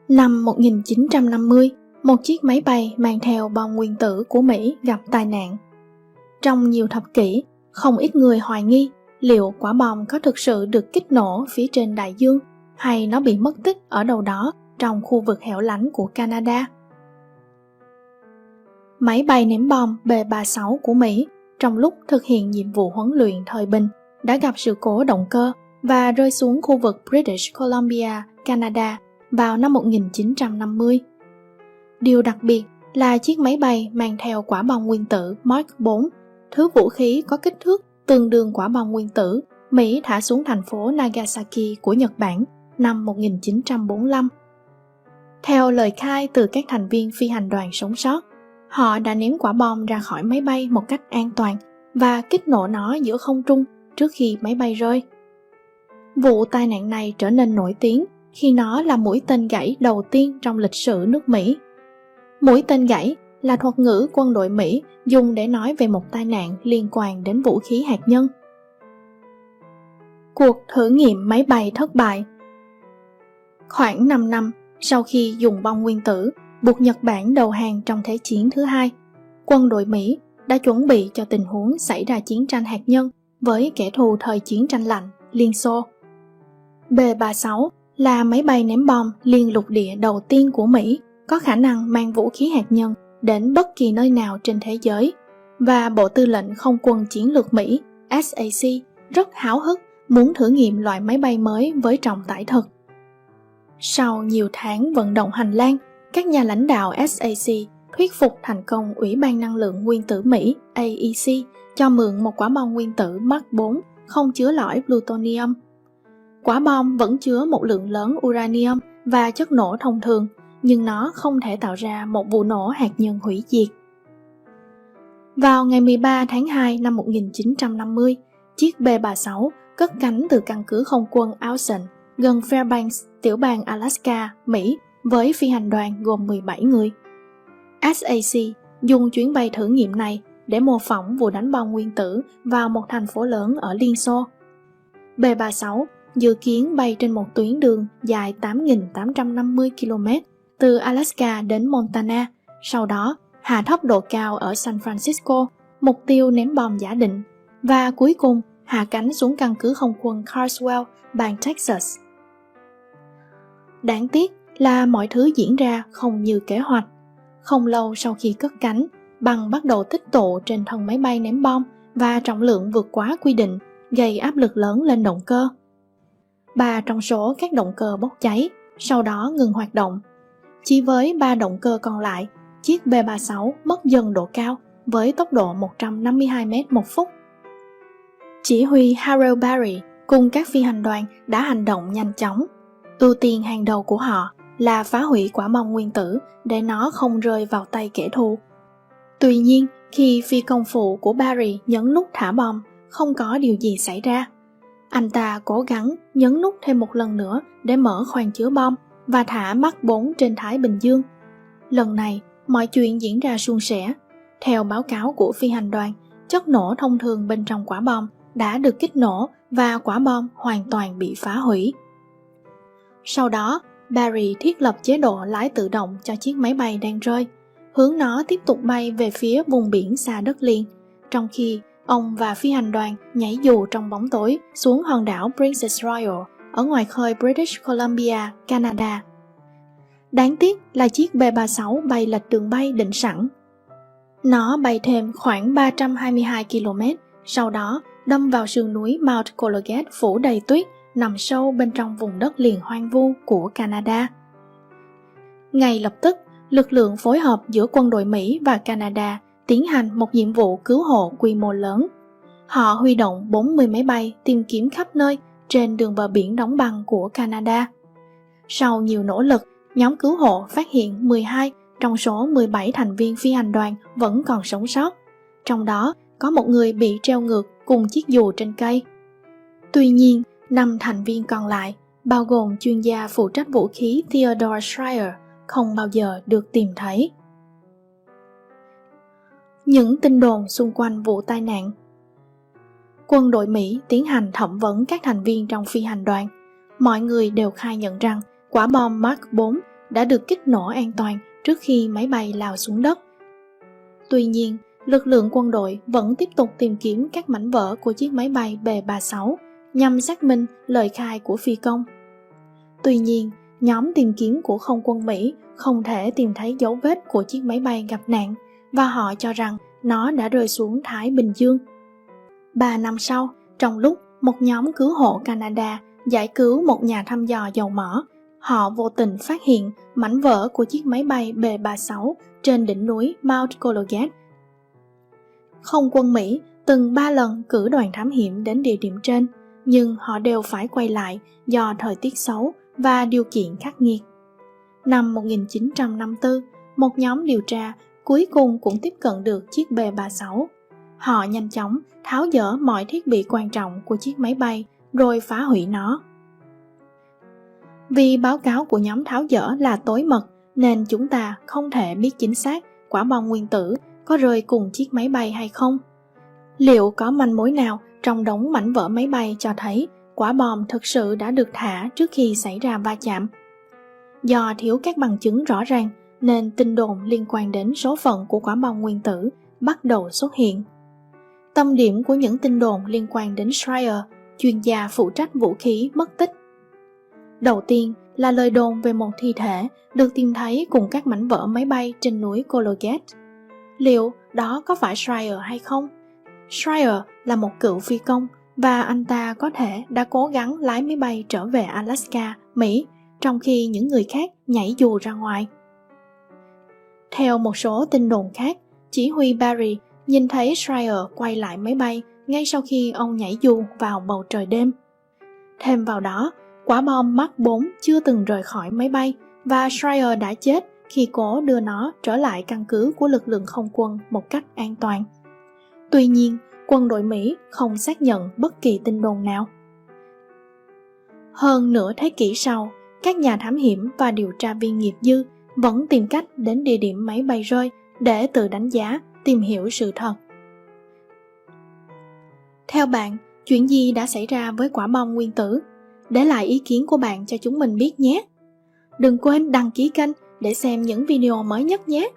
Năm 1950, một chiếc máy bay mang theo bom nguyên tử của Mỹ gặp tai nạn. Trong nhiều thập kỷ, không ít người hoài nghi liệu quả bom có thực sự được kích nổ phía trên đại dương hay nó bị mất tích ở đâu đó trong khu vực hẻo lánh của Canada. Máy bay ném bom B-36 của Mỹ trong lúc thực hiện nhiệm vụ huấn luyện thời bình đã gặp sự cố động cơ và rơi xuống khu vực British Columbia, Canada vào năm 1950. Điều đặc biệt là chiếc máy bay mang theo quả bom nguyên tử Mark 4, thứ vũ khí có kích thước tương đương quả bom nguyên tử Mỹ thả xuống thành phố Nagasaki của Nhật Bản năm 1945. Theo lời khai từ các thành viên phi hành đoàn sống sót, họ đã ném quả bom ra khỏi máy bay một cách an toàn và kích nổ nó giữa không trung trước khi máy bay rơi. Vụ tai nạn này trở nên nổi tiếng khi nó là mũi tên gãy đầu tiên trong lịch sử nước Mỹ. Mũi tên gãy là thuật ngữ quân đội Mỹ dùng để nói về một tai nạn liên quan đến vũ khí hạt nhân. Cuộc thử nghiệm máy bay thất bại. Khoảng 5 năm sau khi dùng bom nguyên tử buộc Nhật Bản đầu hàng trong Thế chiến thứ hai, quân đội Mỹ đã chuẩn bị cho tình huống xảy ra chiến tranh hạt nhân với kẻ thù thời chiến tranh lạnh, Liên Xô. B-36 là máy bay ném bom liên lục địa đầu tiên của Mỹ có khả năng mang vũ khí hạt nhân đến bất kỳ nơi nào trên thế giới, và Bộ Tư lệnh Không quân Chiến lược Mỹ SAC rất háo hức muốn thử nghiệm loại máy bay mới với trọng tải thực. Sau nhiều tháng vận động hành lang, các nhà lãnh đạo SAC thuyết phục thành công Ủy ban Năng lượng Nguyên tử Mỹ AEC cho mượn một quả bom nguyên tử Mark 4 không chứa lõi plutonium. Quả bom vẫn chứa một lượng lớn uranium và chất nổ thông thường, nhưng nó không thể tạo ra một vụ nổ hạt nhân hủy diệt. Vào ngày 13 tháng 2 năm 1950, chiếc B-36 cất cánh từ căn cứ không quân Austin gần Fairbanks, tiểu bang Alaska, Mỹ, với phi hành đoàn gồm 17 người. SAC dùng chuyến bay thử nghiệm này để mô phỏng vụ đánh bom nguyên tử vào một thành phố lớn ở Liên Xô. B-36 dự kiến bay trên một tuyến đường dài 8.850 km từ Alaska đến Montana, sau đó hạ thấp độ cao ở San Francisco, mục tiêu ném bom giả định, và cuối cùng hạ cánh xuống căn cứ không quân Carswell, bang Texas. Đáng tiếc là mọi thứ diễn ra không như kế hoạch. Không lâu sau khi cất cánh, băng bắt đầu tích tụ trên thân máy bay ném bom và trọng lượng vượt quá quy định, gây áp lực lớn lên động cơ. 3 trong số các động cơ bốc cháy, sau đó ngừng hoạt động. Chỉ với 3 động cơ còn lại, chiếc B-36 mất dần độ cao với tốc độ 152 m một phút. Chỉ huy Harold Barry cùng các phi hành đoàn đã hành động nhanh chóng. Ưu tiên hàng đầu của họ là phá hủy quả bom nguyên tử để nó không rơi vào tay kẻ thù. Tuy nhiên, khi phi công phụ của Barry nhấn nút thả bom, không có điều gì xảy ra. Anh ta cố gắng nhấn nút thêm một lần nữa để mở khoang chứa bom và thả Mark 4 trên Thái Bình Dương. Lần này, mọi chuyện diễn ra suôn sẻ. Theo báo cáo của phi hành đoàn, chất nổ thông thường bên trong quả bom đã được kích nổ và quả bom hoàn toàn bị phá hủy. Sau đó, Barry thiết lập chế độ lái tự động cho chiếc máy bay đang rơi, hướng nó tiếp tục bay về phía vùng biển xa đất liền, trong khi ông và phi hành đoàn nhảy dù trong bóng tối xuống hòn đảo Princess Royal ở ngoài khơi British Columbia, Canada. Đáng tiếc là chiếc B-36 bay lệch đường bay định sẵn. Nó bay thêm khoảng 322 km, sau đó đâm vào sườn núi Mount Colgate phủ đầy tuyết nằm sâu bên trong vùng đất liền hoang vu của Canada. Ngay lập tức, lực lượng phối hợp giữa quân đội Mỹ và Canada tiến hành một nhiệm vụ cứu hộ quy mô lớn. Họ huy động 40 máy bay tìm kiếm khắp nơi trên đường bờ biển đóng băng của Canada. Sau nhiều nỗ lực, nhóm cứu hộ phát hiện 12 trong số 17 thành viên phi hành đoàn vẫn còn sống sót. Trong đó có một người bị treo ngược cùng chiếc dù trên cây. Tuy nhiên, 5 thành viên còn lại, bao gồm chuyên gia phụ trách vũ khí Theodore Schreier, không bao giờ được tìm thấy. Những tin đồn xung quanh vụ tai nạn. Quân đội Mỹ tiến hành thẩm vấn các thành viên trong phi hành đoàn. Mọi người đều khai nhận rằng quả bom Mark 4 đã được kích nổ an toàn trước khi máy bay lao xuống đất. Tuy nhiên, lực lượng quân đội vẫn tiếp tục tìm kiếm các mảnh vỡ của chiếc máy bay B-36 nhằm xác minh lời khai của phi công. Tuy nhiên, nhóm tìm kiếm của không quân Mỹ không thể tìm thấy dấu vết của chiếc máy bay gặp nạn và họ cho rằng nó đã rơi xuống Thái Bình Dương. 3 năm sau, trong lúc một nhóm cứu hộ Canada giải cứu một nhà thăm dò dầu mỏ, họ vô tình phát hiện mảnh vỡ của chiếc máy bay B-36 trên đỉnh núi Mount Colgate. Không quân Mỹ từng 3 lần cử đoàn thám hiểm đến địa điểm trên, nhưng họ đều phải quay lại do thời tiết xấu và điều kiện khắc nghiệt. Năm 1954, một nhóm điều tra cuối cùng cũng tiếp cận được chiếc B-36. Họ nhanh chóng tháo dỡ mọi thiết bị quan trọng của chiếc máy bay rồi phá hủy nó. Vì báo cáo của nhóm tháo dỡ là tối mật nên chúng ta không thể biết chính xác quả bom nguyên tử có rơi cùng chiếc máy bay hay không. Liệu có manh mối nào trong đống mảnh vỡ máy bay cho thấy quả bom thực sự đã được thả trước khi xảy ra va chạm? Do thiếu các bằng chứng rõ ràng nên tin đồn liên quan đến số phận của quả bom nguyên tử bắt đầu xuất hiện. Tâm điểm của những tin đồn liên quan đến Schreier, chuyên gia phụ trách vũ khí mất tích. Đầu tiên là lời đồn về một thi thể được tìm thấy cùng các mảnh vỡ máy bay trên núi Colgate. Liệu đó có phải Schreier hay không? Schreier là một cựu phi công và anh ta có thể đã cố gắng lái máy bay trở về Alaska, Mỹ, trong khi những người khác nhảy dù ra ngoài. Theo một số tin đồn khác, chỉ huy Barry nhìn thấy Schreier quay lại máy bay ngay sau khi ông nhảy dù vào bầu trời đêm. Thêm vào đó, quả bom Mark 4 chưa từng rời khỏi máy bay và Schreier đã chết khi cố đưa nó trở lại căn cứ của lực lượng không quân một cách an toàn. Tuy nhiên, quân đội Mỹ không xác nhận bất kỳ tin đồn nào. Hơn nửa thế kỷ sau, các nhà thám hiểm và điều tra viên nghiệp dư vẫn tìm cách đến địa điểm máy bay rơi để tự đánh giá, tìm hiểu sự thật. Theo bạn, chuyện gì đã xảy ra với quả bom nguyên tử? Để lại ý kiến của bạn cho chúng mình biết nhé! Đừng quên đăng ký kênh để xem những video mới nhất nhé!